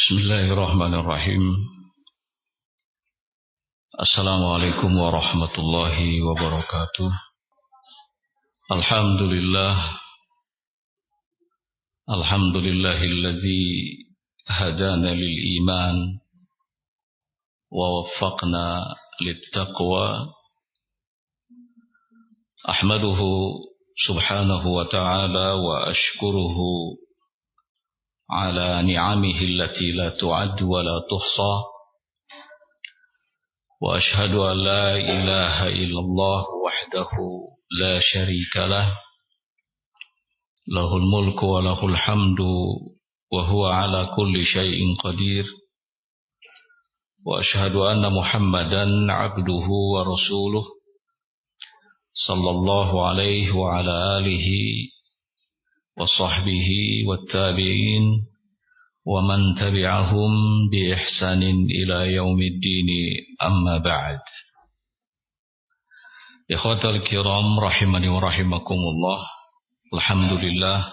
Bismillahirrahmanirrahim. Assalamualaikum warahmatullahi wabarakatuh. Alhamdulillahilladzi hadana lil iman wa waffaqna lit taqwa. Ahmaduhu subhanahu wa ta'ala wa ashkuruhu ala ni'amihi allati la tu'addu wa la tuhsa. Wa ashhadu an la ilaha illallah wahdahu la syarika lah. Lahul mulku wa lahul hamdu wa huwa ala kulli syai'in qadir. Wa ashhadu anna Muhammadan abduhu wa rasuluh sallallahu alaihi wa ala alihi wa sahbihi wa tabi'in wa man tabi'ahum bi ihsanin ila yaumiddin, amma ba'd. Ikhwatal kiram rahimani wa rahimakumullah. Alhamdulillah,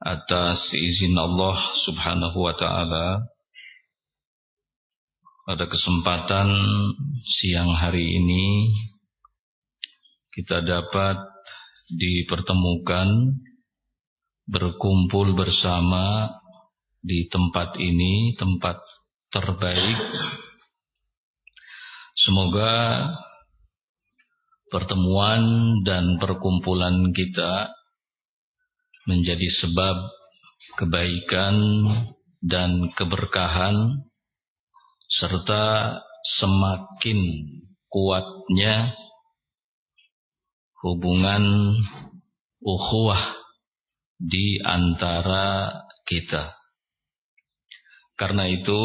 atas izin Allah subhanahu wa ta'ala, pada kesempatan siang hari ini kita dapat dipertemukan, berkumpul bersama di tempat ini, tempat terbaik. Semoga pertemuan dan perkumpulan kita menjadi sebab kebaikan dan keberkahan, serta semakin kuatnya hubungan ukhuwah di antara kita. Karena itu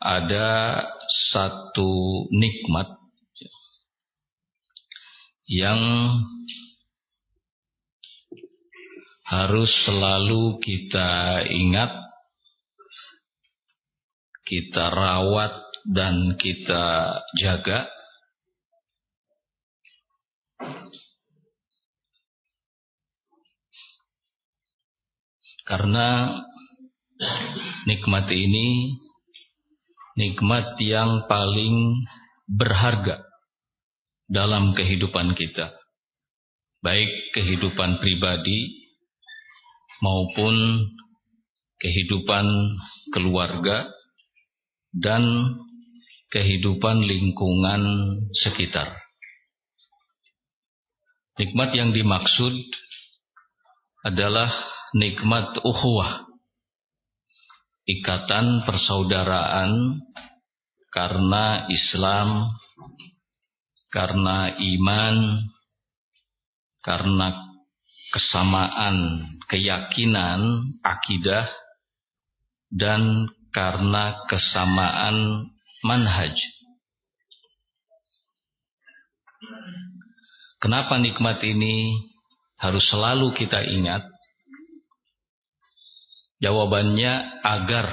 ada satu nikmat yang harus selalu kita ingat, kita rawat dan kita jaga. Karena nikmat ini nikmat yang paling berharga dalam kehidupan kita, baik kehidupan pribadi maupun kehidupan keluarga dan kehidupan lingkungan sekitar. Nikmat yang dimaksud adalah nikmat ukhuwah, ikatan persaudaraan karena Islam, karena iman, karena kesamaan keyakinan, akidah, dan karena kesamaan manhaj. Kenapa nikmat ini harus selalu kita ingat? Jawabannya agar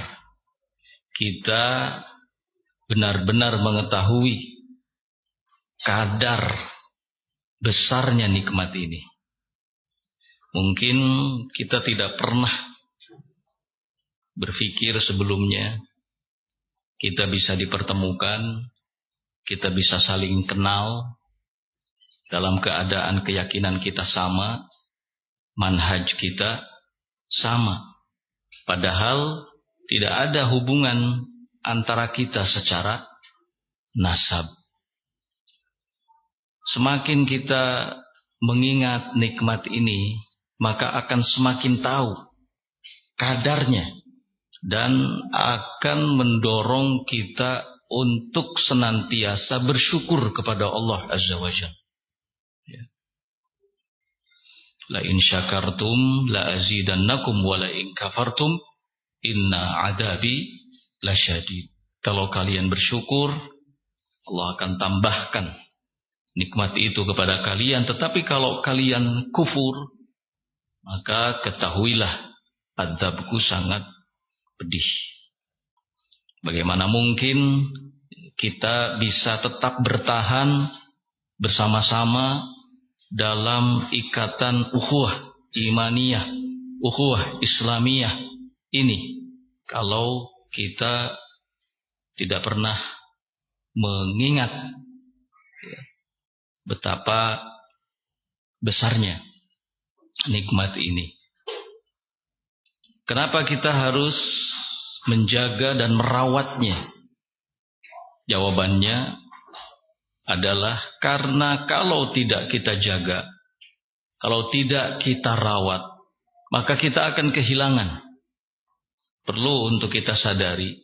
kita benar-benar mengetahui kadar besarnya nikmat ini. Mungkin kita tidak pernah berpikir sebelumnya kita bisa dipertemukan, kita bisa saling kenal dalam keadaan keyakinan kita sama, manhaj kita sama. Padahal tidak ada hubungan antara kita secara nasab. Semakin kita mengingat nikmat ini, maka akan semakin tahu kadarnya dan akan mendorong kita untuk senantiasa bersyukur kepada Allah Azza wa Jalla. La in syakartum la azidannakum wa la in kafartum inna adabi lasyadid. Kalau kalian bersyukur, Allah akan tambahkan nikmat itu kepada kalian. Tetapi kalau kalian kufur, maka ketahuilah azabku sangat pedih. Bagaimana mungkin kita bisa tetap bertahan bersama-sama dalam ikatan ukhuwah imaniyah, ukhuwah islamiyah ini, kalau kita tidak pernah mengingat betapa besarnya nikmat ini. Kenapa kita harus menjaga dan merawatnya? Jawabannya adalah karena kalau tidak kita jaga, kalau tidak kita rawat, maka kita akan kehilangan. Perlu untuk kita sadari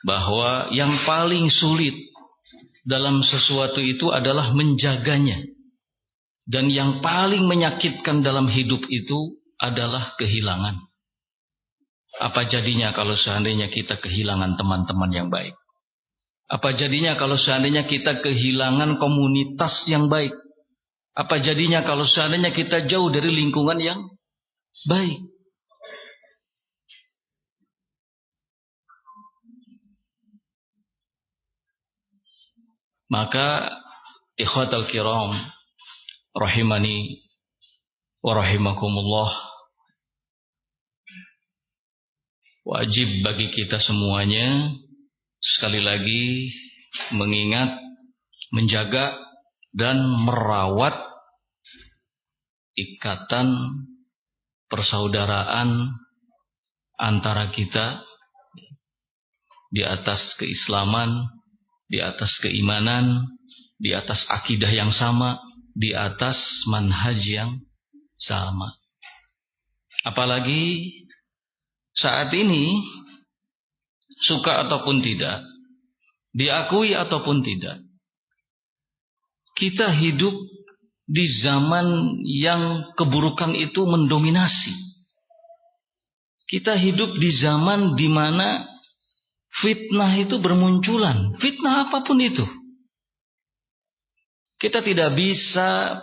bahwa yang paling sulit dalam sesuatu itu adalah menjaganya. Dan yang paling menyakitkan dalam hidup itu adalah kehilangan. Apa jadinya kalau seandainya kita kehilangan teman-teman yang baik? Apa jadinya kalau seandainya kita kehilangan komunitas yang baik? Apa jadinya kalau seandainya kita jauh dari lingkungan yang baik? Maka ikhwatal kiram rahimani wa rahimakumullah, wajib bagi kita semuanya sekali lagi mengingat, menjaga dan merawat ikatan persaudaraan antara kita di atas keislaman, di atas keimanan, di atas akidah yang sama, di atas manhaj yang sama. Apalagi saat ini, suka ataupun tidak, diakui ataupun tidak, kita hidup di zaman yang keburukan itu mendominasi. Kita hidup di zaman di mana fitnah itu bermunculan. Fitnah apapun itu. Kita tidak bisa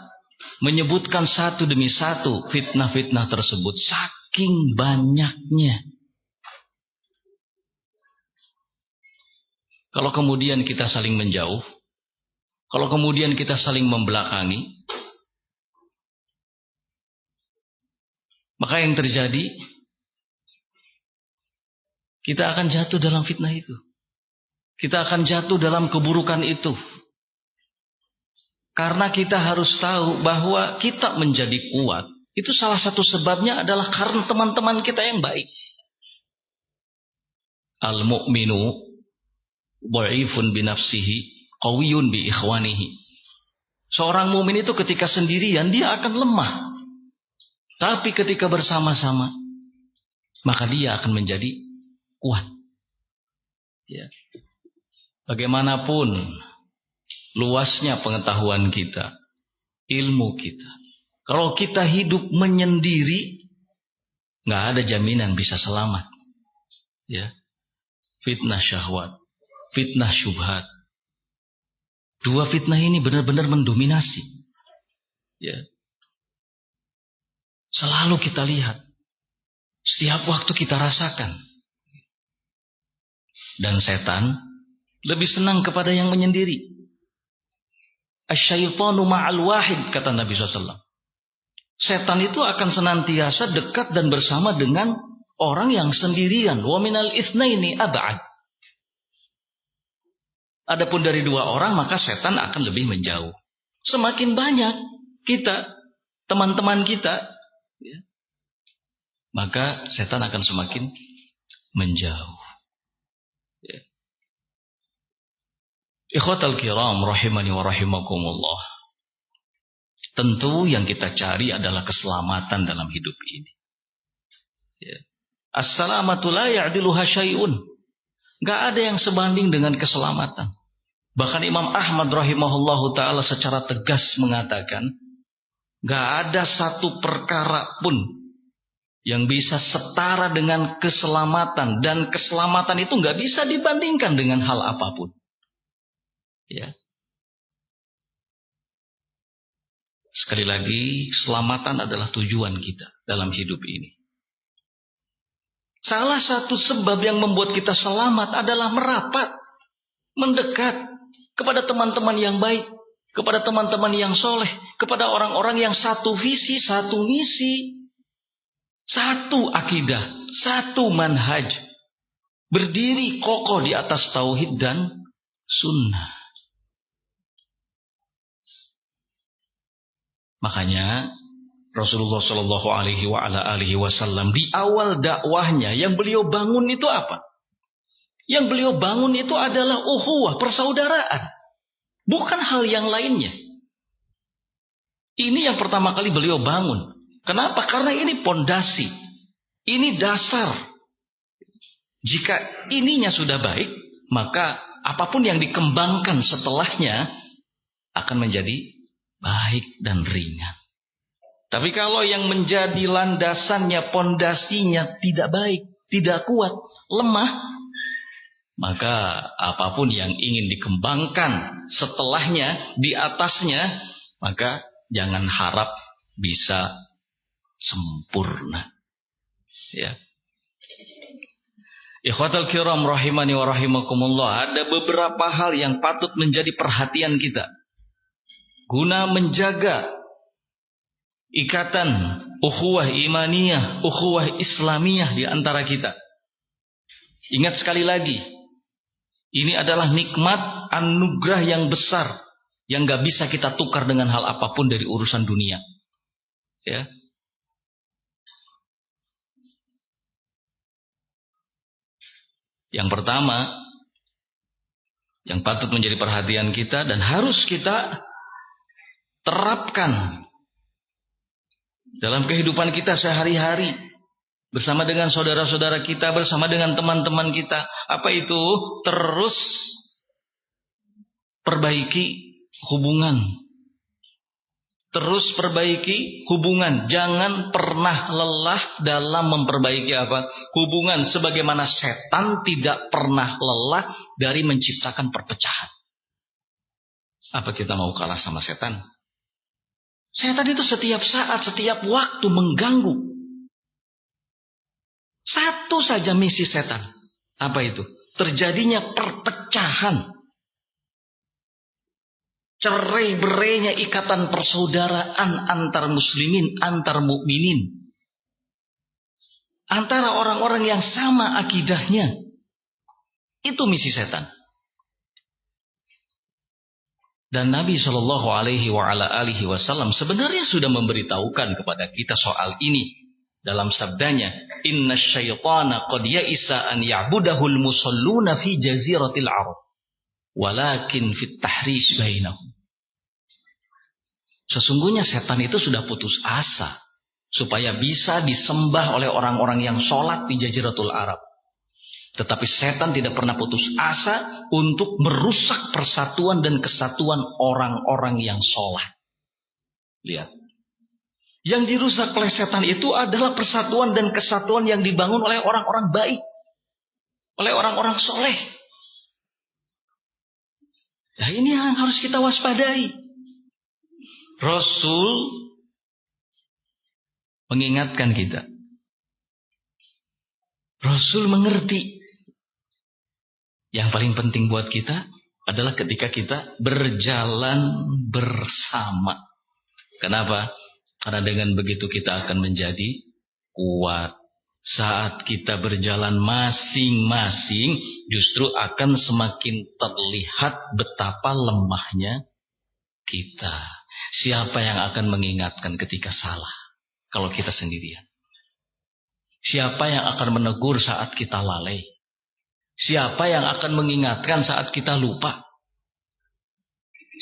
menyebutkan satu demi satu fitnah-fitnah tersebut. Saking banyaknya. Kalau kemudian kita saling menjauh, kalau kemudian kita saling membelakangi, maka yang terjadi, kita akan jatuh dalam fitnah itu. Kita akan jatuh dalam keburukan itu. Karena kita harus tahu bahwa kita menjadi kuat, itu salah satu sebabnya adalah karena teman-teman kita yang baik. Al-mu'minu dha'ifun binafsihi qawiyun bi ikhwanihi. Seorang mukmin itu ketika sendirian dia akan lemah. Tapi ketika bersama-sama maka dia akan menjadi kuat. Ya. Bagaimanapun luasnya pengetahuan kita, ilmu kita, kalau kita hidup menyendiri, nggak ada jaminan bisa selamat. Ya, fitnah syahwat, fitnah syubhat. Dua fitnah ini benar-benar mendominasi. Ya, selalu kita lihat, setiap waktu kita rasakan. Dan setan lebih senang kepada yang menyendiri. Asyaitanu ma'al wahid, kata Nabi SAW. Setan itu akan senantiasa dekat dan bersama dengan orang yang sendirian. Wa minal itsnaini ab'ad. Adapun dari dua orang maka setan akan lebih menjauh. Semakin banyak kita, teman-teman kita, ya, maka setan akan semakin menjauh. Ya. Ikhwatal kiram rahimani wa rahimakumullah. Tentu yang kita cari adalah keselamatan dalam hidup ini. Ya. As-salamatu la ya'diluha syai'un. Gak ada yang sebanding dengan keselamatan. Bahkan Imam Ahmad rahimahullahu ta'ala secara tegas mengatakan, gak ada satu perkara pun yang bisa setara dengan keselamatan. Dan keselamatan itu gak bisa dibandingkan dengan hal apapun. Ya. Sekali lagi, keselamatan adalah tujuan kita dalam hidup ini. Salah satu sebab yang membuat kita selamat adalah merapat, mendekat kepada teman-teman yang baik, kepada teman-teman yang soleh, kepada orang-orang yang satu visi, satu misi, satu akidah, satu manhaj. berdiri kokoh di atas tauhid dan sunnah. Makanya Rasulullah Shallallahu Alaihi Wasallam di awal dakwahnya yang beliau bangun itu apa? Yang beliau bangun itu adalah ukhuwah, persaudaraan, bukan hal yang lainnya. Ini yang pertama kali beliau bangun. Kenapa? Karena ini pondasi, ini dasar. Jika ininya sudah baik, maka apapun yang dikembangkan setelahnya akan menjadi baik dan ringan. Tapi kalau yang menjadi landasannya, pondasinya tidak baik, tidak kuat, lemah, maka apapun yang ingin dikembangkan setelahnya, di atasnya, maka jangan harap bisa sempurna. Ya. Ikhwatal kiram rahimani wa rahimakumullah, ada beberapa hal yang patut menjadi perhatian kita guna menjaga ikatan ukhuwah imaniyah, ukhuwah islamiyah di antara kita. Ingat sekali lagi, ini adalah nikmat anugerah yang besar yang gak bisa kita tukar dengan hal apapun dari urusan dunia. Ya. Yang pertama, yang patut menjadi perhatian kita dan harus kita terapkan dalam kehidupan kita sehari-hari, bersama dengan saudara-saudara kita, bersama dengan teman-teman kita. Apa itu? Terus perbaiki hubungan. Terus perbaiki hubungan. Jangan pernah lelah dalam memperbaiki apa? Hubungan. Sebagaimana setan tidak pernah lelah dari menciptakan perpecahan. Apa kita mau kalah sama setan? Setan itu setiap saat, setiap waktu mengganggu. Satu saja misi setan. Apa itu? Terjadinya perpecahan. Cerai-berainya ikatan persaudaraan antar muslimin, antar mukminin. Antara orang-orang yang sama akidahnya. Itu misi setan. Dan Nabi Shallallahu Alaihi Wasallam sebenarnya sudah memberitahukan kepada kita soal ini dalam sabdanya, Inna syaitana qad ya'isa an ya'budahul musalluna fi jaziratil Arab, walakin fit tahris bainahum. Sesungguhnya setan itu sudah putus asa supaya bisa disembah oleh orang-orang yang sholat di Jaziratul Arab. Tetapi setan tidak pernah putus asa untuk merusak persatuan dan kesatuan orang-orang yang sholat. Lihat. Yang dirusak oleh setan itu adalah persatuan dan kesatuan yang dibangun oleh orang-orang baik. Oleh orang-orang soleh. Nah, ini yang harus kita waspadai. Rasul mengingatkan kita. Rasul mengerti. Yang paling penting buat kita adalah ketika kita berjalan bersama. Kenapa? Karena dengan begitu kita akan menjadi kuat. Saat kita berjalan masing-masing, justru akan semakin terlihat betapa lemahnya kita. Siapa yang akan mengingatkan ketika salah? Kalau kita sendirian. Siapa yang akan menegur saat kita lalai? Siapa yang akan mengingatkan saat kita lupa?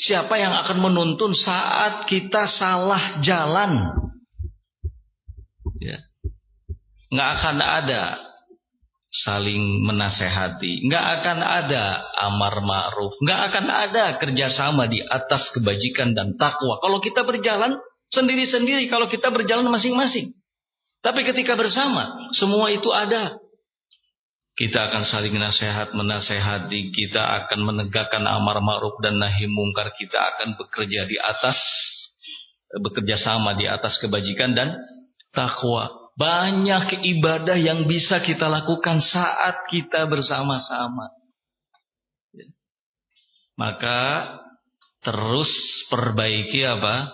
Siapa yang akan menuntun saat kita salah jalan? Ya. Nggak akan ada saling menasehati, nggak akan ada amar ma'ruf, nggak akan ada kerjasama di atas kebajikan dan takwa. Kalau kita berjalan sendiri-sendiri, kalau kita berjalan masing-masing. Tapi ketika bersama, semua itu ada. Kita akan saling menasehati, kita akan menegakkan amar ma'ruf dan nahi mungkar, kita akan bekerja sama di atas kebajikan dan takwa. Banyak ibadah yang bisa kita lakukan saat kita bersama-sama. Maka terus perbaiki apa?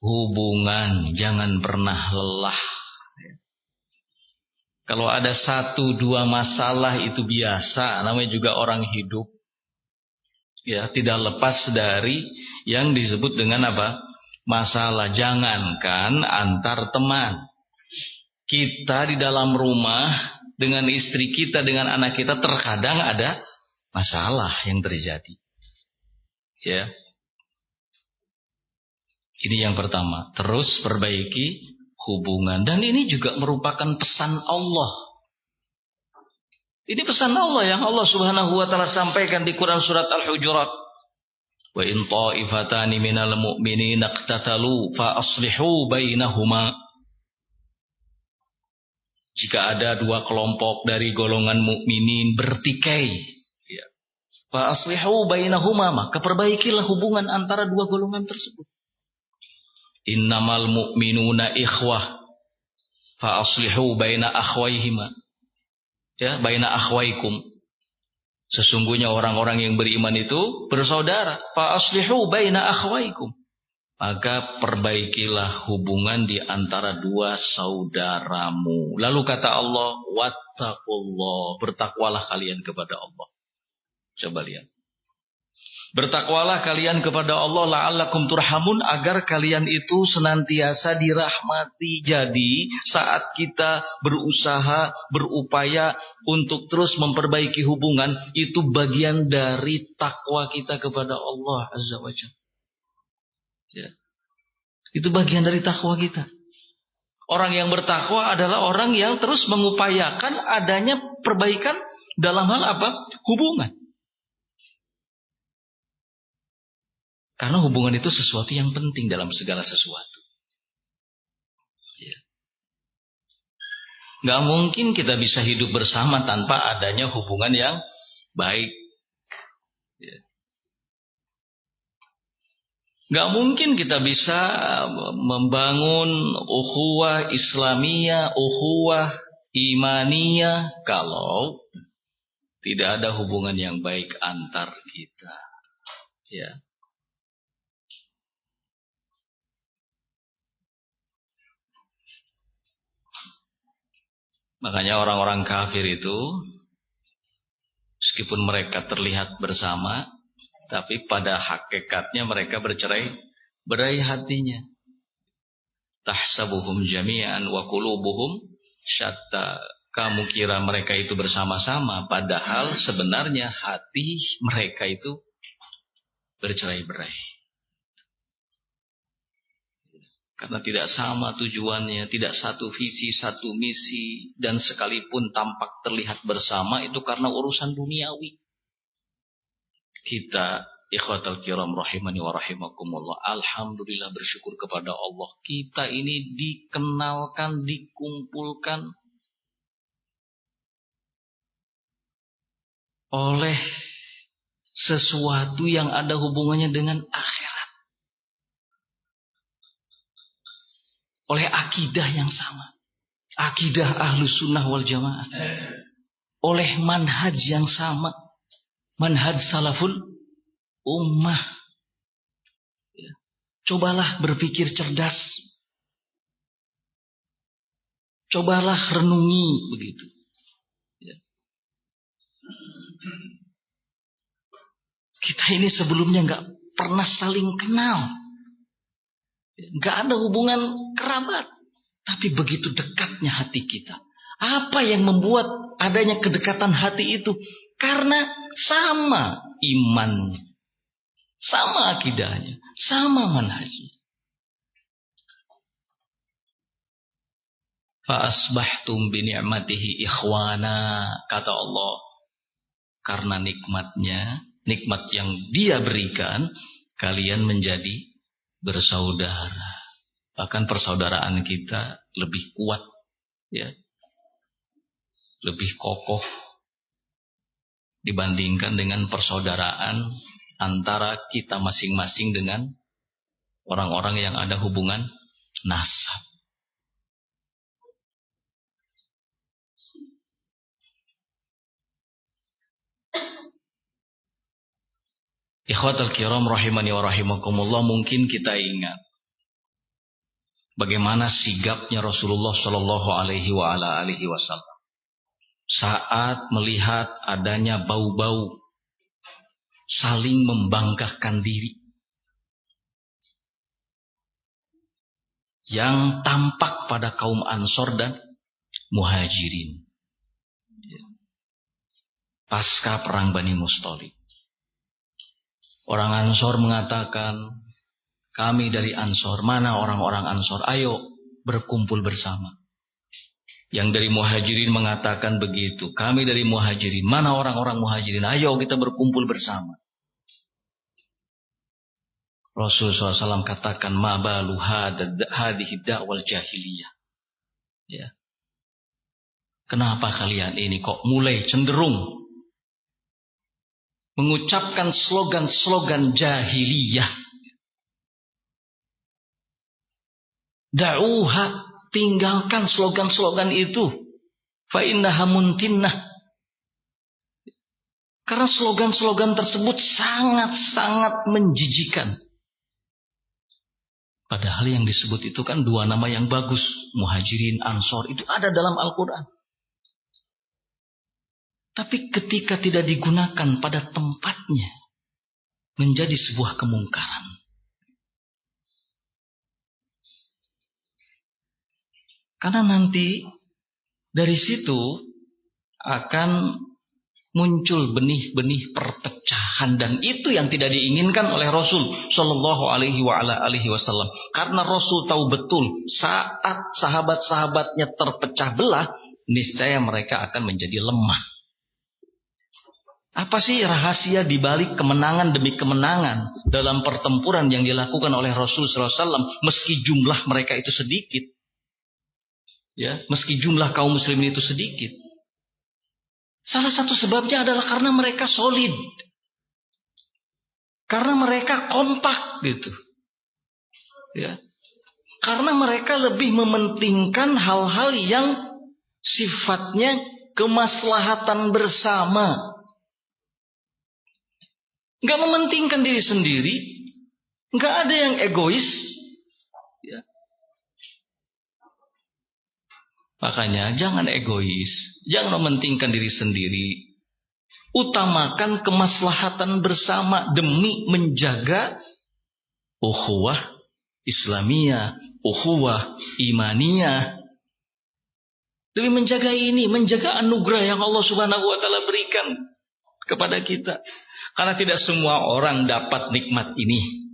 Hubungan, jangan pernah lelah. Kalau ada 1-2 masalah itu biasa, namanya juga orang hidup. Ya, tidak lepas dari yang disebut dengan apa? Masalah. Jangankan antar teman. Kita di dalam rumah dengan istri kita, dengan anak kita terkadang ada masalah yang terjadi. Ya. Ini yang pertama. Terus perbaiki hubungan. Dan ini juga merupakan pesan Allah. Ini pesan Allah yang Allah Subhanahu wa taala sampaikan di Quran surat Al-Hujurat. Wa in ta'ifatani minal mu'minina iqtatalu fa aslihu bainahuma. Jika ada 2 kelompok dari golongan mukminin bertikai, ya. Fa aslihu bainahuma, maka perbaikilah hubungan antara 2 golongan tersebut. Innamal mu'minuna ikhwah fa aslihu baina akhwaihima. Ya, baina akhwaikum. Sesungguhnya orang-orang yang beriman itu bersaudara. Fa aslihu baina akhwaikum. Maka perbaikilah hubungan di antara 2 saudaramu. Lalu kata Allah, wattaqullah, bertakwalah kalian kepada Allah. Coba lihat. Bertakwalah kalian kepada Allah la'allakum turhamun, agar kalian itu senantiasa dirahmati. Jadi saat kita berusaha, berupaya untuk terus memperbaiki hubungan, itu bagian dari takwa kita kepada Allah Azza wa Jalla. Ya. Itu bagian dari takwa kita. Orang yang bertakwa adalah orang yang terus mengupayakan adanya perbaikan dalam hal apa? Hubungan. Karena hubungan itu sesuatu yang penting dalam segala sesuatu. Ya. Gak mungkin kita bisa hidup bersama tanpa adanya hubungan yang baik. Ya. Gak mungkin kita bisa membangun ukhuwah Islamiyah, ukhuwah imaniyah kalau tidak ada hubungan yang baik antar kita. Ya. Makanya orang-orang kafir itu, meskipun mereka terlihat bersama, tapi pada hakikatnya mereka berai hatinya. Tahsabuhum jami'an wa qulubuhum syatta. Kamu kira mereka itu bersama-sama, padahal sebenarnya hati mereka itu bercerai-berai. Karena tidak sama tujuannya, tidak satu visi, satu misi, dan sekalipun tampak terlihat bersama itu karena urusan duniawi. Kita ikhwatal kiram rahimani wa rahimakumullah, alhamdulillah bersyukur kepada Allah, kita ini dikenalkan, dikumpulkan oleh sesuatu yang ada hubungannya dengan akhirat. Oleh akidah yang sama. Akidah Ahlus Sunnah wal Jamaah. Oleh manhaj yang sama. Manhaj salaful ummah. Ya. Cobalah berpikir cerdas. Cobalah renungi begitu. Ya. Kita ini sebelumnya gak pernah saling kenal. Gak ada hubungan kerabat. Tapi begitu dekatnya hati kita. Apa yang membuat adanya kedekatan hati itu? Karena sama imannya. Sama akidahnya. Sama manhajnya. Fa'asbahtum bini'matihi ikhwana. Kata Allah. Karena nikmatnya, nikmat yang Dia berikan, kalian menjadi bersaudara. Bahkan persaudaraan kita lebih kuat, ya, lebih kokoh dibandingkan dengan persaudaraan antara kita masing-masing dengan orang-orang yang ada hubungan nasab. Ikhwatal kiram rahimani wa rahimakumullah, mungkin kita ingat bagaimana sigapnya Rasulullah sallallahu alaihi wa ala alihi wasallam saat melihat adanya bau-bau saling membanggakan diri yang tampak pada kaum Ansor dan Muhajirin pasca perang Bani Musthalib. Orang Ansor mengatakan, kami dari Ansor, mana orang-orang Ansor? Ayo berkumpul bersama. Yang dari Muhajirin mengatakan begitu, kami dari Muhajirin, mana orang-orang Muhajirin? Ayo kita berkumpul bersama. Rasulullah SAW katakan, ma balu hadhihi da'wal jahiliyah. Ya. Kenapa kalian ini kok mulai cenderung mengucapkan slogan-slogan jahiliyah? Da'uha, tinggalkan slogan-slogan itu. Fa innaha muntinnah. Karena slogan-slogan tersebut sangat-sangat menjijikan. Padahal yang disebut itu kan dua nama yang bagus. Muhajirin, Ansor, itu ada dalam Al-Quran. Tapi ketika tidak digunakan pada tempatnya, menjadi sebuah kemungkaran. Karena nanti dari situ akan muncul benih-benih perpecahan, dan itu yang tidak diinginkan oleh Rasul Shallallahu Alaihi Wasallam. Karena Rasul tahu betul saat sahabat-sahabatnya terpecah belah, niscaya mereka akan menjadi lemah. Apa sih rahasia dibalik kemenangan demi kemenangan dalam pertempuran yang dilakukan oleh Rasul Sallallahu Alaihi Wasallam, meski jumlah mereka itu sedikit, ya, meski jumlah kaum muslimin itu sedikit? Salah satu sebabnya adalah karena mereka solid, karena mereka kompak, gitu, ya, karena mereka lebih mementingkan hal-hal yang sifatnya kemaslahatan bersama. Gak mementingkan diri sendiri, gak ada yang egois, ya. Makanya jangan egois, jangan mementingkan diri sendiri. Utamakan kemaslahatan bersama demi menjaga ukhuwah Islamiyah, ukhuwah imaniyah. Demi menjaga ini, menjaga anugerah yang Allah Subhanahu wa taala berikan kepada kita. Karena tidak semua orang dapat nikmat ini.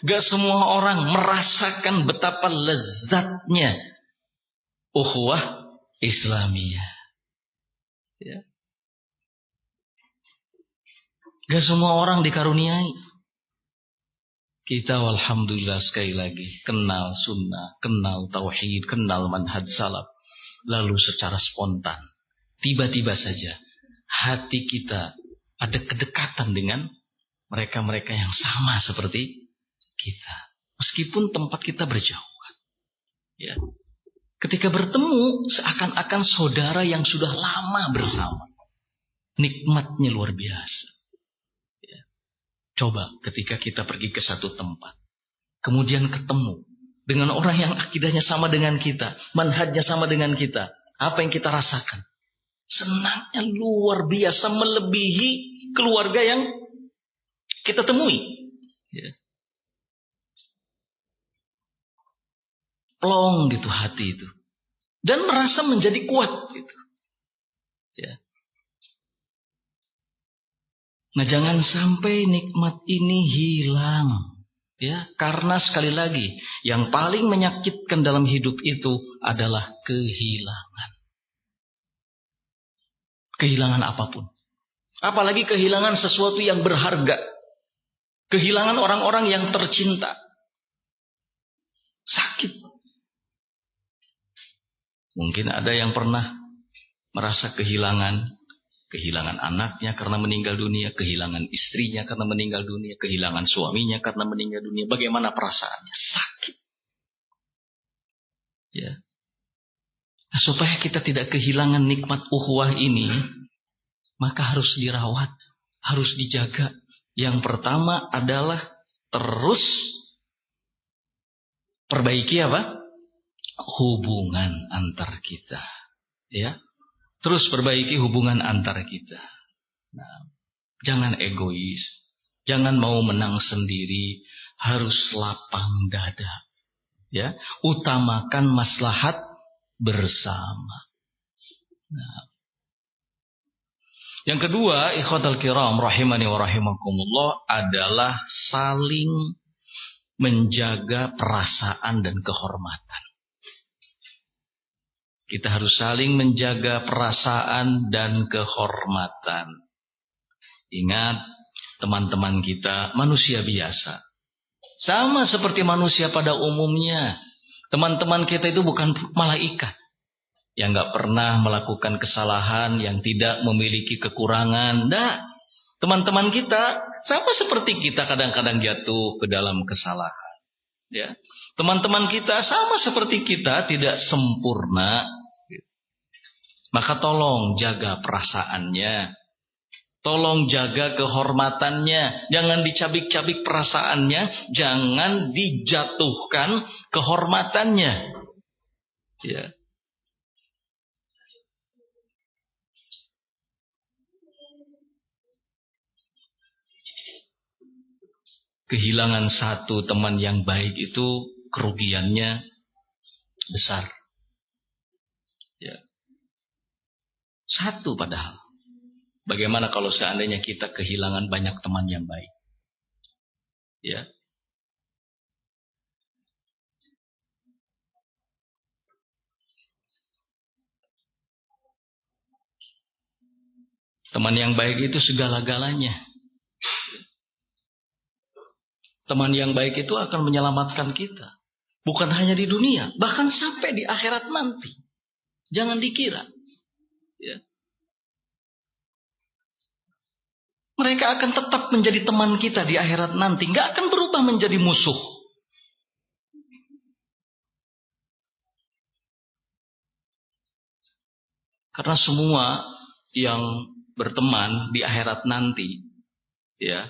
Gak semua orang merasakan betapa lezatnya ukhuwah Islamiyah. Ya. Gak semua orang dikaruniai. Kita alhamdulillah sekali lagi kenal sunnah, kenal tauhid, kenal manhaj salaf. Lalu secara spontan, tiba-tiba saja hati kita ada kedekatan dengan mereka-mereka yang sama seperti kita. Meskipun tempat kita berjauhan. Ya. Ketika bertemu, seakan-akan saudara yang sudah lama bersama. Nikmatnya luar biasa. Ya. Coba ketika kita pergi ke satu tempat, kemudian ketemu dengan orang yang akidahnya sama dengan kita, manhajnya sama dengan kita. Apa yang kita rasakan? Senangnya luar biasa, melebihi keluarga yang kita temui. Ya. Plong gitu hati itu. Dan merasa menjadi kuat gitu. Ya. Nah, jangan sampai nikmat ini hilang. Ya, karena sekali lagi, yang paling menyakitkan dalam hidup itu adalah kehilangan. Kehilangan apapun. Apalagi kehilangan sesuatu yang berharga. Kehilangan orang-orang yang tercinta. Sakit. Mungkin ada yang pernah merasa kehilangan anaknya karena meninggal dunia, kehilangan istrinya karena meninggal dunia, kehilangan suaminya karena meninggal dunia. Bagaimana perasaannya? Sakit. Ya. Nah, supaya kita tidak kehilangan nikmat ukhuwah ini, maka harus dirawat, harus dijaga. Yang pertama adalah terus perbaiki apa? Hubungan antar kita. Ya. Terus perbaiki hubungan antar kita. Nah, jangan egois, jangan mau menang sendiri, harus lapang dada. Ya, utamakan maslahat bersama. Nah, yang kedua, ikhwatal kiram rahimani wa rahimakumullah, adalah saling menjaga perasaan dan kehormatan. Kita harus saling menjaga perasaan dan kehormatan. Ingat, teman-teman kita manusia biasa. Sama seperti manusia pada umumnya. Teman-teman kita itu bukan malaikat yang gak pernah melakukan kesalahan, yang tidak memiliki kekurangan. Nah, teman-teman kita sama seperti kita, kadang-kadang jatuh ke dalam kesalahan. Ya, teman-teman kita sama seperti kita, tidak sempurna. Maka tolong jaga perasaannya, tolong jaga kehormatannya. Jangan dicabik-cabik perasaannya, jangan dijatuhkan kehormatannya. Ya. Kehilangan satu teman yang baik itu kerugiannya besar. Ya. Satu padahal. Bagaimana kalau seandainya kita kehilangan banyak teman yang baik? Ya. Teman yang baik itu segala-galanya. Teman yang baik itu akan menyelamatkan kita. Bukan hanya di dunia, bahkan sampai di akhirat nanti. Jangan dikira. Ya. Mereka akan tetap menjadi teman kita di akhirat nanti. Nggak akan berubah menjadi musuh. Karena semua yang berteman di akhirat nanti, ya,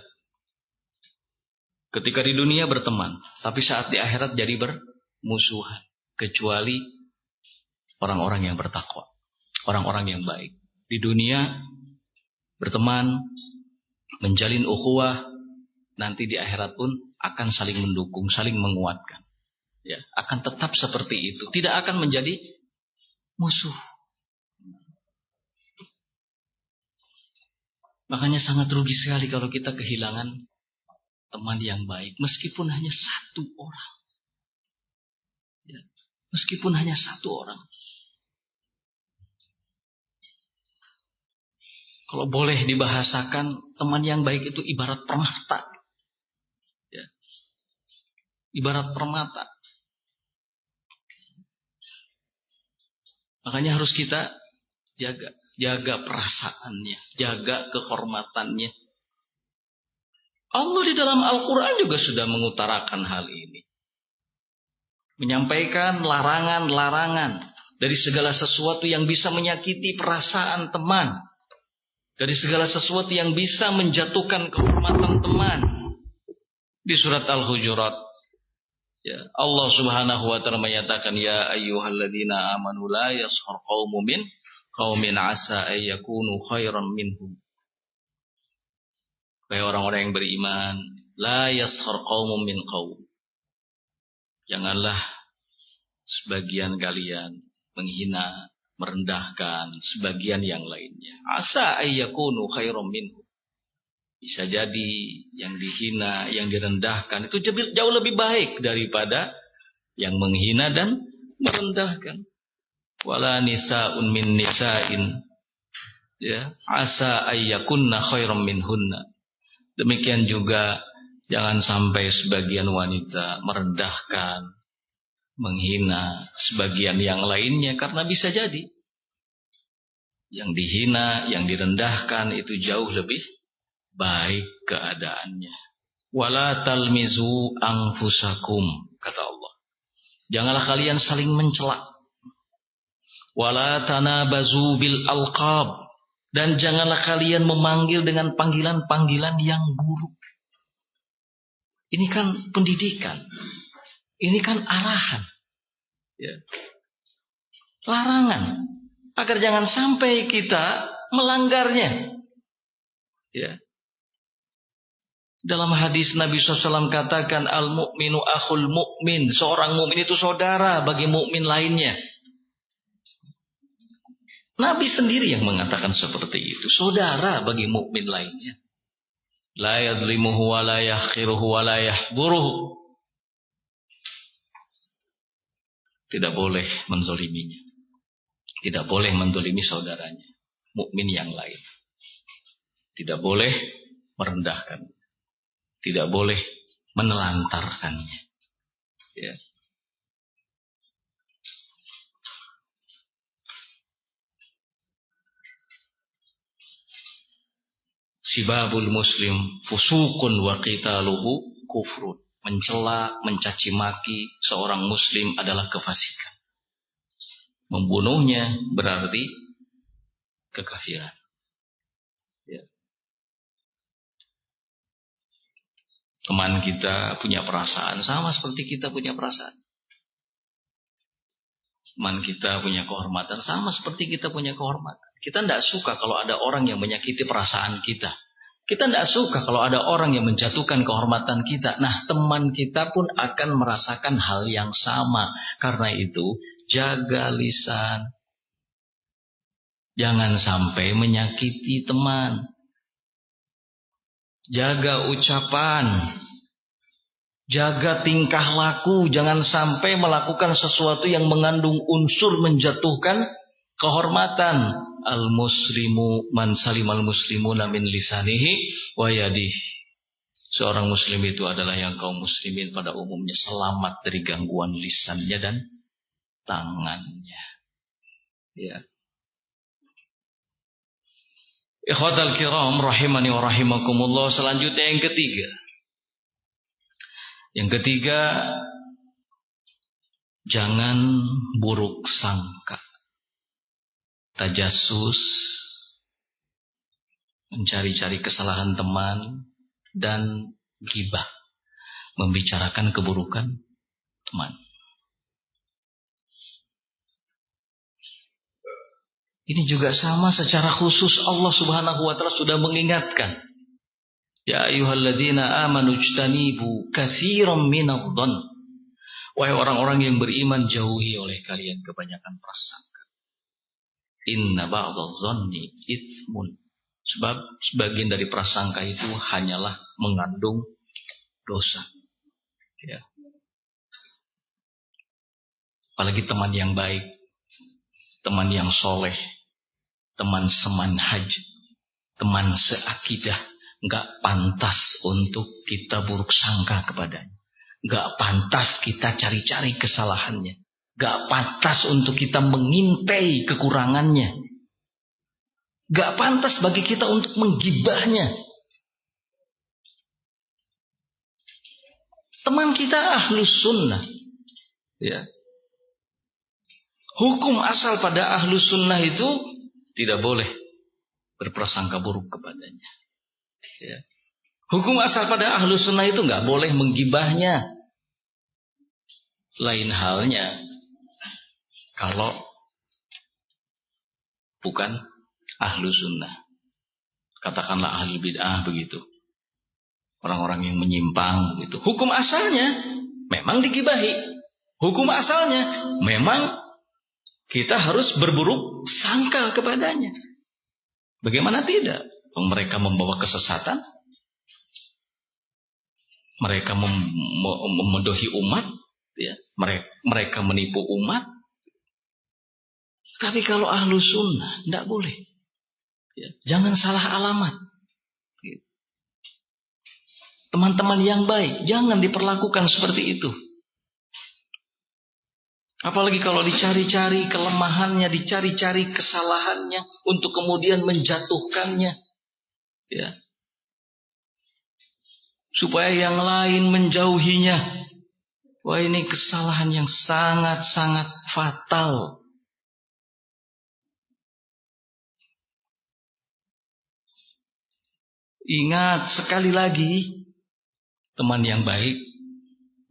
ketika di dunia berteman, tapi saat di akhirat jadi bermusuhan. Kecuali orang-orang yang bertakwa, orang-orang yang baik. Di dunia berteman, menjalin ukhuwah, nanti di akhirat pun akan saling mendukung, saling menguatkan. Ya, akan tetap seperti itu, tidak akan menjadi musuh. Makanya sangat rugi sekali kalau kita kehilangan teman yang baik, meskipun hanya satu orang. Ya, meskipun hanya satu orang. Kalau boleh dibahasakan, teman yang baik itu ibarat permata. Ya, ibarat permata. Makanya harus kita jaga perasaannya, jaga kehormatannya. Allah di dalam Al-Quran juga sudah mengutarakan hal ini. Menyampaikan larangan-larangan dari segala sesuatu yang bisa menyakiti perasaan teman. Dari segala sesuatu yang bisa menjatuhkan kehormatan teman. Di surat Al-Hujurat, ya, Allah Subhanahu wa ta'ala menyatakan, ya ayyuhalladzina amanu la yaskhar qaumun min qaumin asa ay yakunu khairan minhum. Kayak orang-orang yang beriman, la yaskhar qaumun min qaum. Janganlah sebagian kalian menghina, merendahkan sebagian yang lainnya. Asa ay yakunu khairan minhum. Bisa jadi yang dihina, yang direndahkan itu jauh lebih baik daripada yang menghina dan merendahkan. Wala nisa'un min nisa'in, ya, asa ayyakunna khairam minhunna. Demikian juga jangan sampai sebagian wanita merendahkan, menghina sebagian yang lainnya, karena bisa jadi yang dihina, yang direndahkan itu jauh lebih baik keadaannya. Wala talmizu anfusakum, kata Allah. Janganlah kalian saling mencela. Wala tanabazu bil alqab, dan janganlah kalian memanggil dengan panggilan-panggilan yang buruk. Ini kan pendidikan. Ini kan arahan. Ya. Larangan. agar jangan sampai kita melanggarnya. Ya. Dalam hadis Nabi SAW katakan al-mu'minu akhul mu'min. Seorang mukmin itu saudara bagi mukmin lainnya. Nabi sendiri yang mengatakan seperti itu. Saudara bagi mukmin lainnya. La yadlimuhu wa la yakhkiruhu wa la yahburuhu. Tidak boleh menzoliminya. Tidak boleh menzolimi saudaranya. Mukmin yang lain. Tidak boleh merendahkan. Tidak boleh menelantarkannya. Ya. Sibabul muslim fusukun wa qitaluhu kufrun. Mencela, mencaci maki seorang muslim adalah kefasikan. Membunuhnya berarti kekafiran. Ya. Teman kita punya perasaan sama seperti kita punya perasaan. Teman kita punya kehormatan sama seperti kita punya kehormatan. Kita tidak suka kalau ada orang yang menyakiti perasaan kita. Kita tidak suka kalau ada orang yang menjatuhkan kehormatan kita. Nah, teman kita pun akan merasakan hal yang sama. Karena itu, jaga lisan. Jangan sampai menyakiti teman. Jaga ucapan, jaga tingkah laku, jangan sampai melakukan sesuatu yang mengandung unsur menjatuhkan kehormatan. Al-muslimu man salimal muslimuna min lisanihi wa yadihi. Seorang muslim itu adalah yang kaum muslimin pada umumnya selamat dari gangguan lisannya dan tangannya. Ya. Ikhwatal kiram rahimani wa rahimakumullah. Selanjutnya yang ketiga. Yang ketiga, jangan buruk sangka. Tajassus, mencari-cari kesalahan teman, dan ghibah, membicarakan keburukan teman. Ini juga sama secara khusus Allah Subhanahu wa taala sudah mengingatkan. Ya ayyuhalladzina amanu ijtanibu katsiran minadh-dhann. Wahai orang-orang yang beriman, jauhi oleh kalian kebanyakan prasangka. Inna ba'dadh-dhanni itsmun. Sebab sebagian dari prasangka itu hanyalah mengandung dosa. Ya. Apalagi teman yang baik, teman yang soleh, teman semanhaj, teman seakidah, gak pantas untuk kita buruk sangka kepadanya. Gak pantas kita cari-cari kesalahannya. Gak pantas untuk kita mengintai kekurangannya. Gak pantas bagi kita untuk menggibahnya. Teman kita ahlus sunnah. Ya. Hukum asal pada ahlus sunnah itu tidak boleh berprasangka buruk kepadanya. Ya. Hukum asal pada ahlus sunnah itu nggak boleh menggibahnya. Lain halnya kalau bukan ahlus sunnah. Katakanlah ahli bid'ah begitu. Orang-orang yang menyimpang begitu. Hukum asalnya memang digibahi. Hukum asalnya memang kita harus berburuk sangka kepadanya. Bagaimana tidak? Mereka membawa kesesatan. Mereka memedohi umat. Ya. Mereka menipu umat. Tapi kalau ahlu sunnah, tidak boleh. Ya. Jangan salah alamat. Teman-teman yang baik, jangan diperlakukan seperti itu. Apalagi kalau dicari-cari kelemahannya, dicari-cari kesalahannya untuk kemudian menjatuhkannya. Ya. Supaya yang lain menjauhinya. Wah, ini kesalahan yang sangat-sangat fatal. Ingat sekali lagi, teman yang baik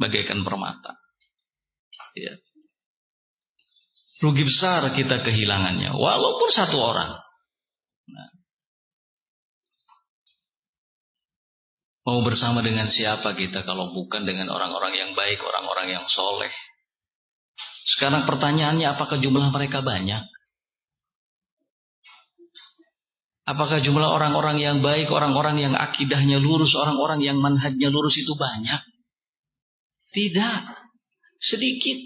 bagaikan permata. Ya. Rugi besar kita kehilangannya, walaupun satu orang. Nah, mau bersama dengan siapa kita kalau bukan dengan orang-orang yang baik, orang-orang yang soleh? Sekarang pertanyaannya, apakah jumlah mereka banyak? Apakah jumlah orang-orang yang baik, orang-orang yang akidahnya lurus, orang-orang yang manhajnya lurus itu banyak? Tidak, sedikit.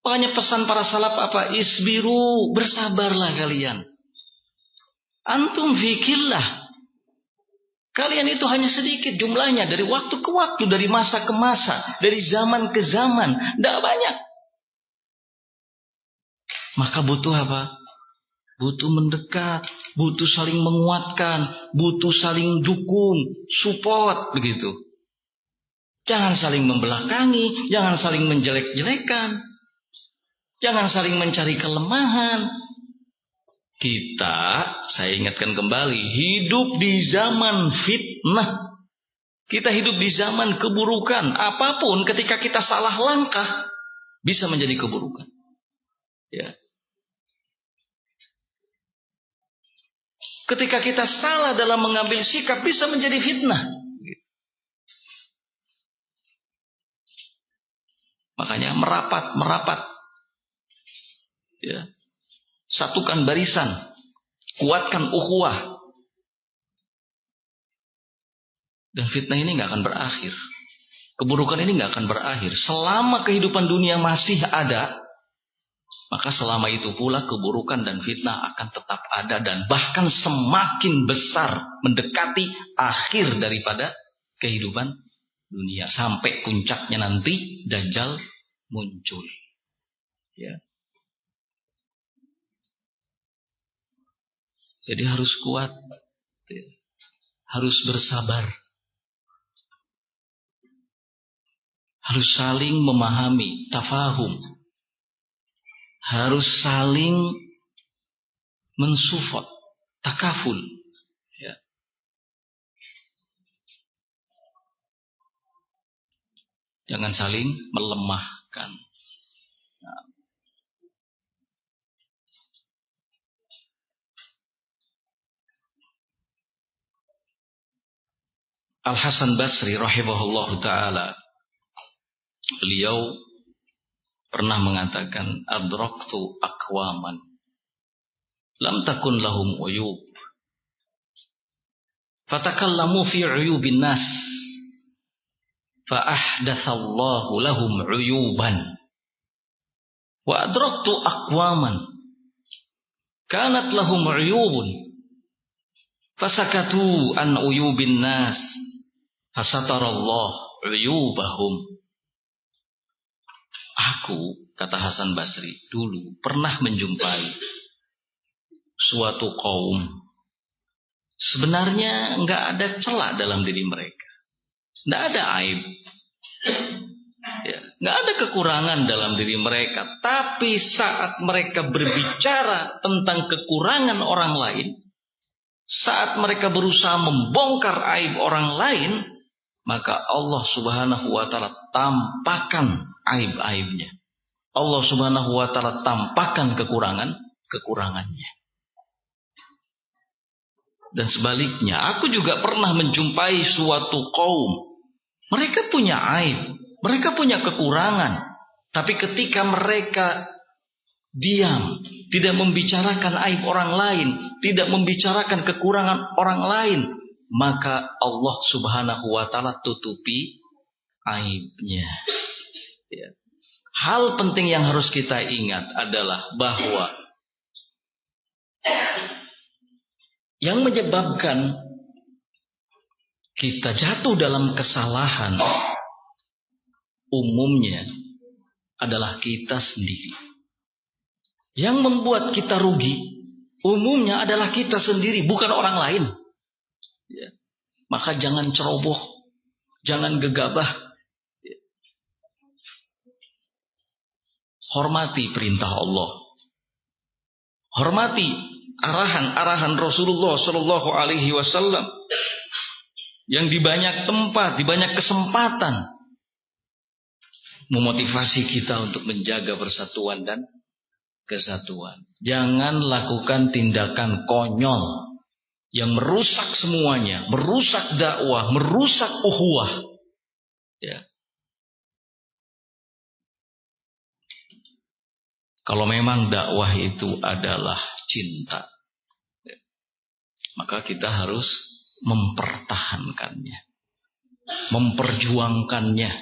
Makanya pesan para salaf apa? Isbiru, bersabarlah kalian. Antum fikillah. Kalian itu hanya sedikit jumlahnya, dari waktu ke waktu, dari masa ke masa, dari zaman ke zaman. Tidak banyak. Maka butuh apa? Butuh mendekat, butuh saling menguatkan, butuh saling dukung, support, begitu. Jangan saling membelakangi, jangan saling menjelek-jelekan, jangan saling mencari kelemahan. Kita, saya ingatkan kembali, hidup di zaman fitnah. Kita hidup di zaman keburukan. Apapun ketika kita salah langkah, bisa menjadi keburukan. Ya. Ketika kita salah dalam mengambil sikap, bisa menjadi fitnah. Makanya merapat. Ya. Satukan barisan, kuatkan ukhuwah. Dan fitnah ini gak akan berakhir. Keburukan ini gak akan berakhir. Selama kehidupan dunia masih ada, maka selama itu pula keburukan dan fitnah akan tetap ada, dan bahkan semakin besar, mendekati akhir daripada kehidupan dunia, sampai puncaknya nanti Dajjal muncul. Ya. Jadi harus kuat, ya. Harus bersabar, harus saling memahami, tafahum. Harus saling mensupport, takaful. Ya. Jangan saling melemahkan. Nah. Al-Hasan Basri rahimahullahu ta'ala, beliau pernah mengatakan, adraktu aqwaman lam takun lahum uyub fatakallamu fi uyubin nas fa ahdatsallahu lahum uyuban wa adraktu aqwaman kanat lahum uyubun fasakatu an uyubin nas fasatarallahu uyubahum. Aku, kata Hasan Basri, dulu pernah menjumpai suatu kaum. Sebenarnya nggak ada celah dalam diri mereka, nggak ada aib, ya, nggak ada kekurangan dalam diri mereka. Tapi saat mereka berbicara tentang kekurangan orang lain, saat mereka berusaha membongkar aib orang lain, maka Allah Subhanahu wa ta'ala tampakkan aib-aibnya. Allah Subhanahu wa ta'ala tampakkan kekurangannya. Dan sebaliknya, aku juga pernah menjumpai suatu kaum. Mereka punya aib, mereka punya kekurangan. Tapi ketika mereka diam, tidak membicarakan aib orang lain, tidak membicarakan kekurangan orang lain, maka Allah Subhanahu wa ta'ala tutupi aibnya. Ya. Hal penting yang harus kita ingat adalah bahwa yang menyebabkan kita jatuh dalam kesalahan umumnya adalah kita sendiri. Yang membuat kita rugi umumnya adalah kita sendiri, bukan orang lain. Ya. Maka jangan ceroboh, jangan gegabah. Ya. Hormati perintah Allah, hormati arahan Rasulullah Shallallahu Alaihi Wasallam yang di banyak tempat, di banyak kesempatan memotivasi kita untuk menjaga persatuan dan kesatuan. Jangan lakukan tindakan konyol yang merusak semuanya, merusak dakwah, merusak ukhuwah. Ya. Kalau memang dakwah itu adalah cinta, ya, maka kita harus mempertahankannya, memperjuangkannya,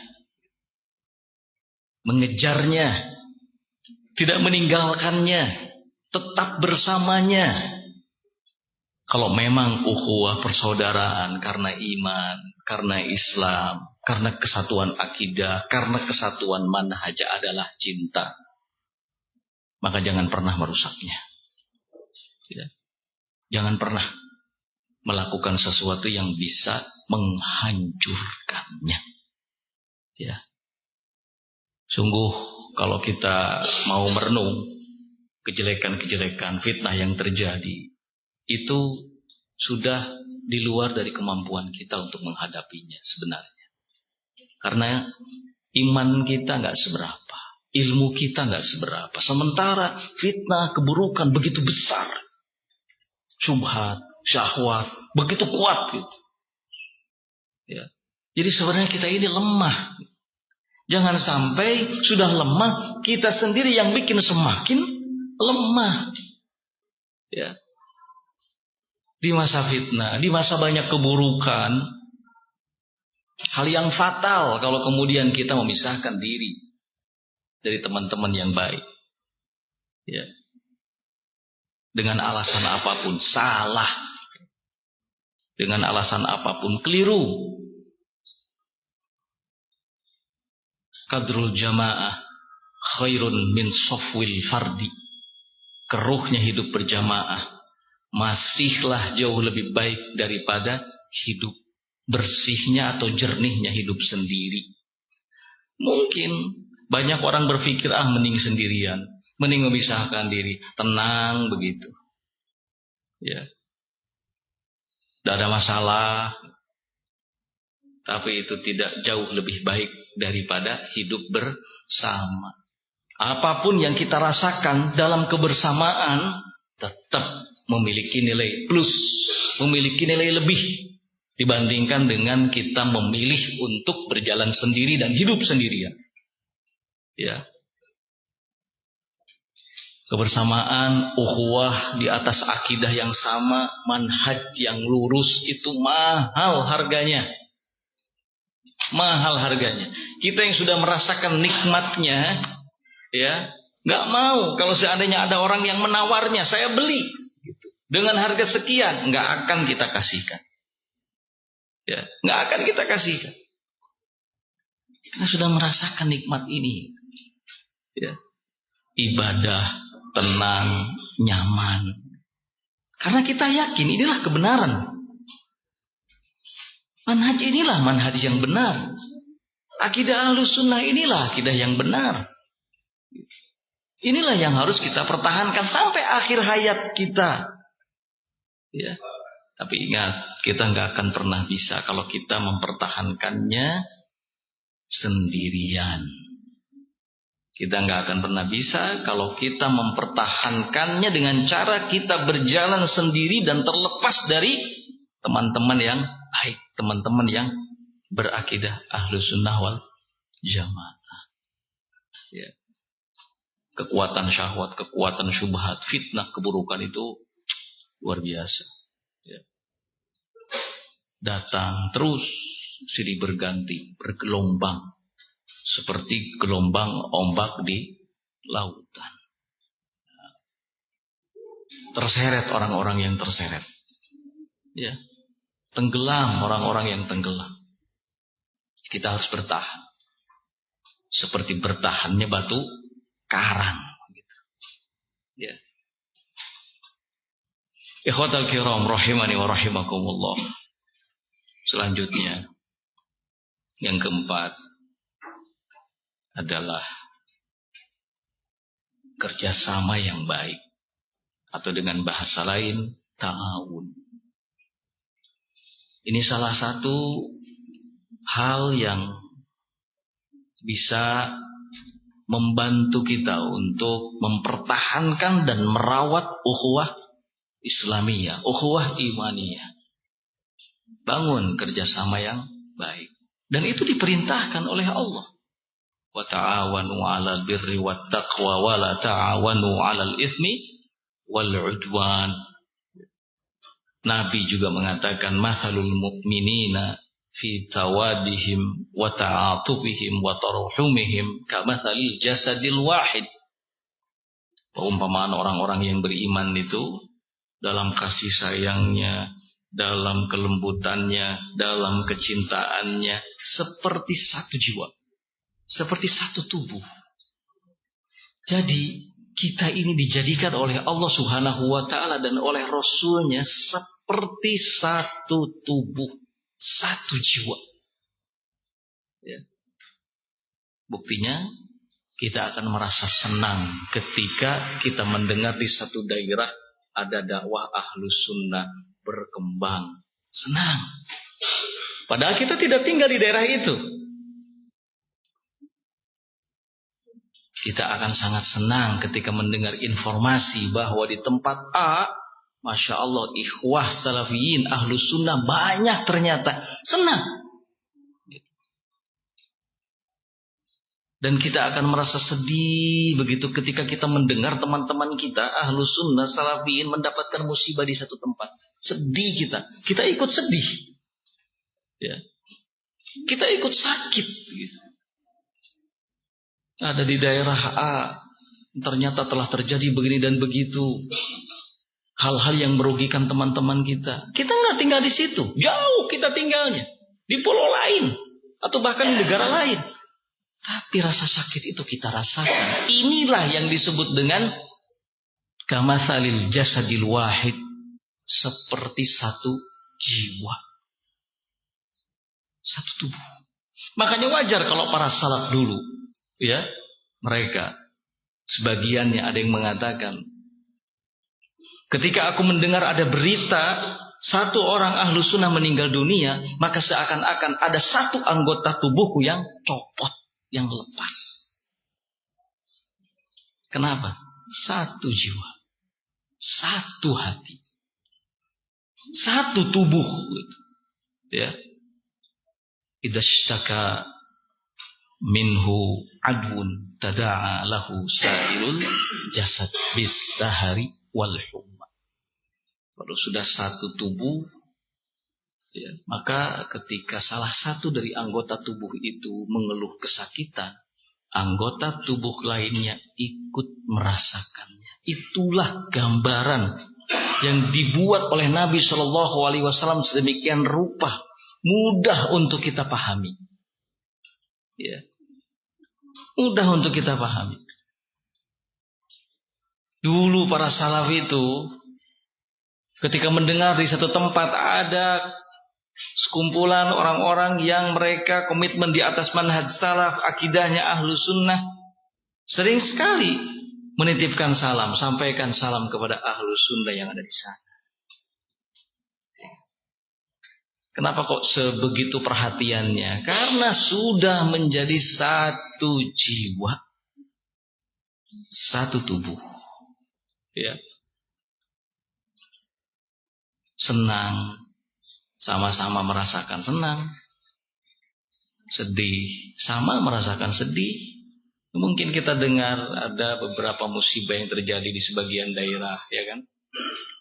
mengejarnya, tidak meninggalkannya, tetap bersamanya. Kalau memang ukhuwah persaudaraan karena iman, karena Islam, karena kesatuan akidah, karena kesatuan manhaj adalah cinta, maka jangan pernah merusaknya. Ya. Jangan pernah melakukan sesuatu yang bisa menghancurkannya. Ya. Sungguh kalau kita mau merenung kejelekan-kejelekan, fitnah yang terjadi, itu sudah di luar dari kemampuan kita untuk menghadapinya sebenarnya. Karena iman kita nggak seberapa, ilmu kita nggak seberapa. Sementara fitnah, keburukan begitu besar, syubhat, syahwat begitu kuat gitu. Ya. Jadi sebenarnya kita ini lemah. Jangan sampai sudah lemah kita sendiri yang bikin semakin lemah. Ya. Di masa fitnah, di masa banyak keburukan, hal yang fatal kalau kemudian kita memisahkan diri dari teman-teman yang baik. Ya. Dengan alasan apapun salah, dengan alasan apapun keliru. Qadrul jamaah khairun min safwil fardi. Keruhnya hidup berjamaah masihlah jauh lebih baik daripada hidup bersihnya atau jernihnya hidup sendiri. Mungkin banyak orang berpikir, mending sendirian, mending memisahkan diri, tenang begitu. Ya. Tidak ada masalah. Tapi itu tidak jauh lebih baik daripada hidup bersama. Apapun yang kita rasakan dalam kebersamaan tetap memiliki nilai plus, memiliki nilai lebih dibandingkan dengan kita memilih untuk berjalan sendiri dan hidup sendirian. Ya. Kebersamaan, ukhuwah di atas akidah yang sama, manhaj yang lurus itu mahal harganya. Mahal harganya. Kita yang sudah merasakan nikmatnya, ya, nggak mau kalau seandainya ada orang yang menawarnya, saya beli gitu, dengan harga sekian, nggak akan kita kasihkan. Ya, nggak akan kita kasihkan. Kita sudah merasakan nikmat ini. Ya. Ibadah tenang, nyaman. Karena kita yakin inilah kebenaran. Manhaj inilah manhaj yang benar. Akidah Ahlus Sunnah inilah akidah yang benar. Inilah yang harus kita pertahankan sampai akhir hayat kita. Ya. Tapi ingat, kita nggak akan pernah bisa kalau kita mempertahankannya sendirian. Kita nggak akan pernah bisa kalau kita mempertahankannya dengan cara kita berjalan sendiri dan terlepas dari teman-teman yang baik, teman-teman yang berakidah Ahlus Sunnah wal Jamaah. Ya. Kekuatan syahwat, kekuatan syubhat, fitnah, keburukan itu luar biasa. Ya. Datang terus, silih berganti, bergelombang. Seperti gelombang ombak di lautan. Terseret orang-orang yang terseret. Ya. Tenggelam orang-orang yang tenggelam. Kita harus bertahan. Seperti bertahannya batu karang. Ya. Ikhwatal kiram rahimani wa rahimakumullah. Selanjutnya, yang keempat adalah kerjasama yang baik, atau dengan bahasa lain ta'awun. Ini salah satu hal yang bisa membantu kita untuk mempertahankan dan merawat ukhuwah Islamiyah, ukhuwah imaniyah. Bangun kerjasama yang baik. Dan itu diperintahkan oleh Allah. Wa ta'awanu 'alal birri wat taqwa wa la ta'awanu 'alal itsmi wal 'udwan. Nabi juga mengatakan mathalul mu'minina fi tawadihim wa ta'atufihim wa taruhumihim kamathalil jasadil wahid. Perumpamaan orang-orang yang beriman itu dalam kasih sayangnya, dalam kelembutannya, dalam kecintaannya seperti satu jiwa, seperti satu tubuh. Jadi kita ini dijadikan oleh Allah Subhanahu wa ta'ala dan oleh Rasulnya seperti satu tubuh, satu jiwa. Ya. Buktinya kita akan merasa senang ketika kita mendengar di satu daerah ada dakwah Ahlus Sunnah berkembang. Senang. Padahal kita tidak tinggal di daerah itu. Kita akan sangat senang ketika mendengar informasi bahwa di tempat A, Masya Allah, ikhwah salafiyin, Ahlus Sunnah banyak ternyata. Senang. Dan kita akan merasa sedih begitu ketika kita mendengar teman-teman kita, Ahlus Sunnah, salafiyin mendapatkan musibah di satu tempat. Sedih kita. Kita ikut sedih. Ya. Kita ikut sakit. Gitu. Ada di daerah A, ternyata telah terjadi begini dan begitu. Hal-hal yang merugikan teman-teman kita. Kita nggak tinggal di situ, jauh kita tinggalnya, di pulau lain atau bahkan di negara lain. Tapi rasa sakit itu kita rasakan. Inilah yang disebut dengan kamatsalil jasadil wahid, seperti satu jiwa, satu tubuh. Makanya wajar kalau para salaf dulu, ya, mereka sebagiannya ada yang mengatakan, ketika aku mendengar ada berita satu orang Ahlus Sunnah meninggal dunia, maka seakan-akan ada satu anggota tubuhku yang copot, yang lepas. Kenapa? Satu jiwa, satu hati, satu tubuh, ya. Idashtaka minhu adwun tada'a lahu sa'irul jasad bis sahari wal humma. Kalau sudah satu tubuh, ya, maka ketika salah satu dari anggota tubuh itu mengeluh kesakitan, anggota tubuh lainnya ikut merasakannya. Itulah gambaran yang dibuat oleh Nabi Shallallahu Alaihi Wasallam sedemikian rupa, mudah untuk kita pahami. Ya. Mudah untuk kita pahami. Dulu para salaf itu ketika mendengar di satu tempat ada sekumpulan orang-orang yang mereka komitmen di atas manhaj salaf, akidahnya Ahlus Sunnah, sering sekali menitipkan salam, sampaikan salam kepada Ahlus Sunnah yang ada di sana. Kenapa kok sebegitu perhatiannya? Karena sudah menjadi satu jiwa, satu tubuh. Ya. Senang, sama-sama merasakan senang. Sedih, sama merasakan sedih. Mungkin kita dengar ada beberapa musibah yang terjadi di sebagian daerah, ya kan?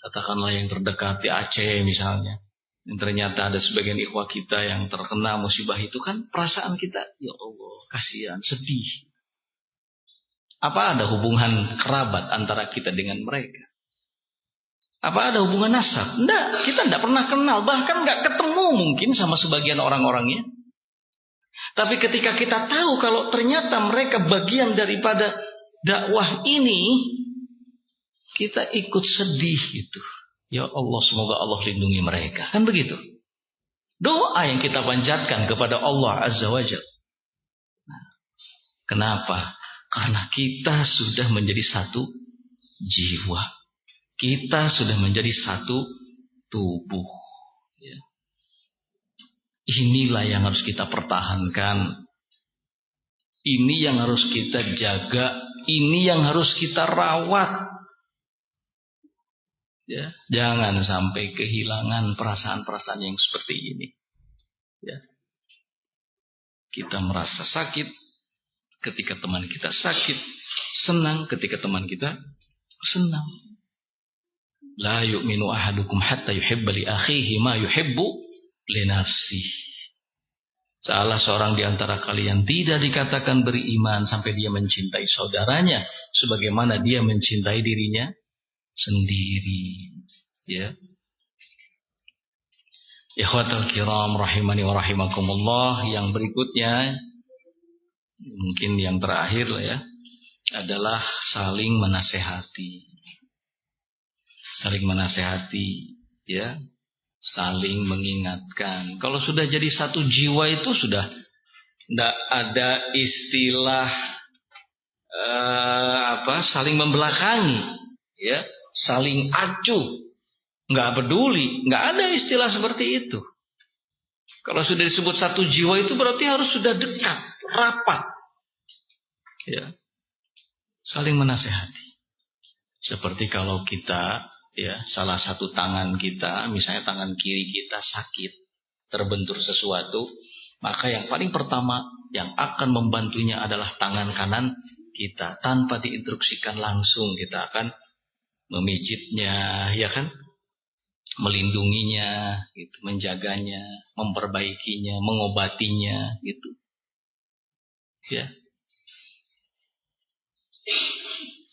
Katakanlah yang terdekat di Aceh misalnya. Dan ternyata ada sebagian ikhwah kita yang terkena musibah itu, kan perasaan kita, ya Allah, kasihan, sedih. Apa ada hubungan kerabat antara kita dengan mereka? Apa ada hubungan nasab? Enggak, kita enggak pernah kenal, bahkan enggak ketemu mungkin sama sebagian orang-orangnya. Tapi ketika kita tahu kalau ternyata mereka bagian daripada dakwah ini, kita ikut sedih gitu. Ya Allah, semoga Allah lindungi mereka. Kan begitu. Doa yang kita panjatkan kepada Allah Azza wa Jalla. Kenapa? Karena kita sudah menjadi satu jiwa. Kita sudah menjadi satu tubuh. Ya. Inilah yang harus kita pertahankan. Ini yang harus kita jaga, ini yang harus kita rawat. Ya, jangan sampai kehilangan perasaan-perasaan yang seperti ini. Ya. Kita merasa sakit ketika teman kita sakit, senang ketika teman kita senang. La yu'minu ahadukum hatta yuhibba li akhihi ma yuhibbu li nafsihi. Salah seorang di antara kalian tidak dikatakan beriman sampai dia mencintai saudaranya sebagaimana dia mencintai dirinya sendiri. Ya. Ikhwatul kiram rahimani wa rahimakumullah, yang berikutnya mungkin yang terakhir lah ya, adalah saling menasehati. Saling menasehati, ya. Saling mengingatkan. Kalau sudah jadi satu jiwa itu sudah tidak ada istilah saling membelakangi, ya. Saling acuh, nggak peduli, nggak ada istilah seperti itu. Kalau sudah disebut satu jiwa itu berarti harus sudah dekat, rapat, ya. Saling menasehati. Seperti kalau kita, ya, salah satu tangan kita, misalnya tangan kiri kita sakit, terbentur sesuatu, maka yang paling pertama yang akan membantunya adalah tangan kanan kita. Tanpa diinstruksikan langsung kita akan memijitnya, ya kan, melindunginya, gitu, menjaganya, memperbaikinya, mengobatinya, gitu, ya.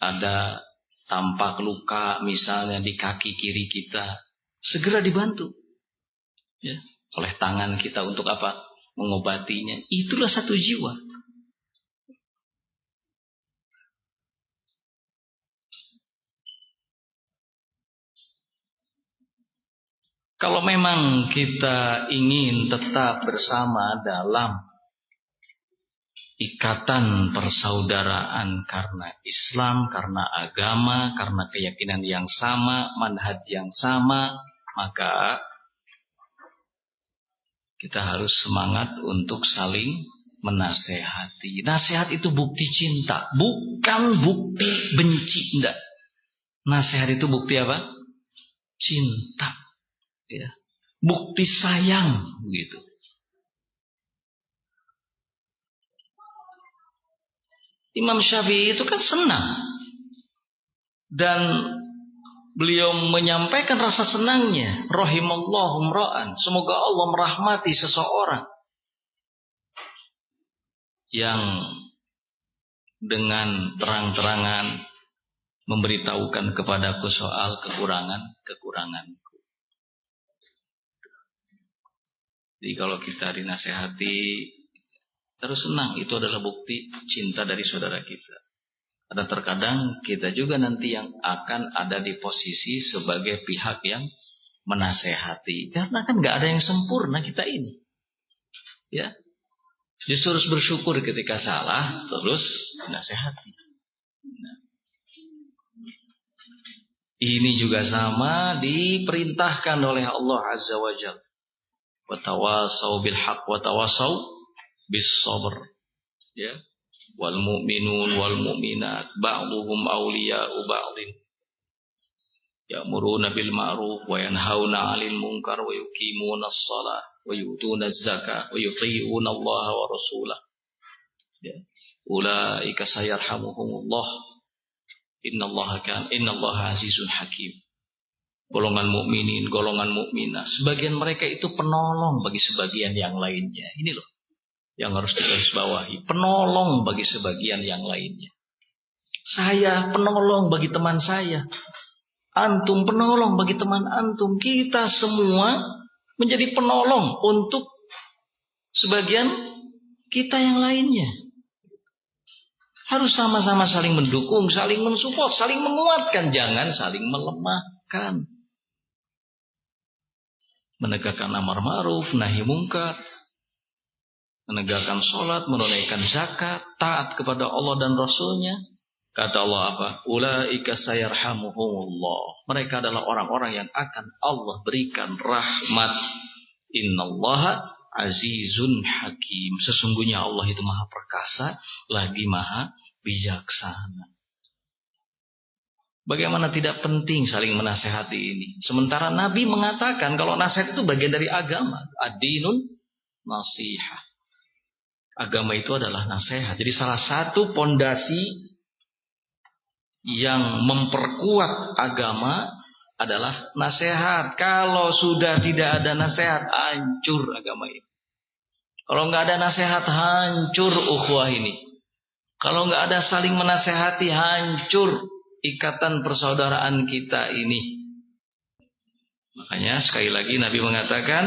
Ada tampak luka misalnya di kaki kiri kita, segera dibantu, ya, oleh tangan kita untuk apa? Mengobatinya. Itulah satu jiwa. Kalau memang kita ingin tetap bersama dalam ikatan persaudaraan karena Islam, karena agama, karena keyakinan yang sama, manhaj yang sama, maka kita harus semangat untuk saling menasehati. Nasihat itu bukti cinta, bukan bukti benci, enggak. Nasihat itu bukti apa? Cinta. Ya. Bukti sayang, begitu. Imam Syafi'i itu kan senang, dan beliau menyampaikan rasa senangnya, rahimallahu imra'an, semoga Allah merahmati seseorang yang dengan terang-terangan memberitahukan kepadaku soal kekuranganku. Jadi kalau kita dinasehati terus senang, itu adalah bukti cinta dari saudara kita. Dan terkadang kita juga nanti yang akan ada di posisi sebagai pihak yang menasehati. Karena kan gak ada yang sempurna kita ini. Ya, justru harus bersyukur ketika salah, terus menasehati. Nah, ini juga sama diperintahkan oleh Allah Azza wa Jalla. Wa tawassaw bil haqq wa tawassaw bis sabr. Ya. Wal mu'minun wal mu'minat ba'dhuhum awliya'u ba'dhin. Ya'muruna bil ma'ruf wa yanhauna 'anil munkar wa yuqimuna as-shalah wa yu'tuna az-zakah wa yuti'una Allah wa rasulah. Ya. Ulaika sayarhamuhumullah. Innallaha azizun hakim. Golongan mukminin, golongan mukminah, sebagian mereka itu penolong bagi sebagian yang lainnya. Ini loh yang harus digarisbawahi, penolong bagi sebagian yang lainnya. Saya penolong bagi teman saya, antum penolong bagi teman antum. Kita semua menjadi penolong untuk sebagian kita yang lainnya. Harus sama-sama saling mendukung, saling mensupport, saling menguatkan, jangan saling melemahkan. Menegakkan amar ma'ruf, nahi mungkar, menegakkan sholat, menunaikan zakat, taat kepada Allah dan Rasulnya. Kata Allah apa? Ulaika sayarhamuhumullah. Mereka adalah orang-orang yang akan Allah berikan rahmat. Innallaha azizun hakim. Sesungguhnya Allah itu maha perkasa, lagi maha bijaksana. Bagaimana tidak penting saling menasehati ini. Sementara Nabi mengatakan kalau nasihat itu bagian dari agama. Ad-dinun nasihah. Agama itu adalah nasihat. Jadi salah satu pondasi yang memperkuat agama adalah nasihat. Kalau sudah tidak ada nasihat, hancur agama ini. Kalau nggak ada nasihat, hancur ukhuwah ini. Kalau nggak ada saling menasehati, hancur ikatan persaudaraan kita ini. Makanya sekali lagi Nabi mengatakan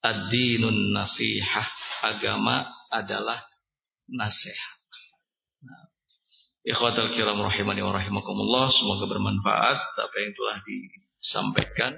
ad-dinun nasihah. Agama adalah nasihat. Ikhwatal kiram rahimani wa rahimakumullah. Semoga bermanfaat apa yang telah disampaikan.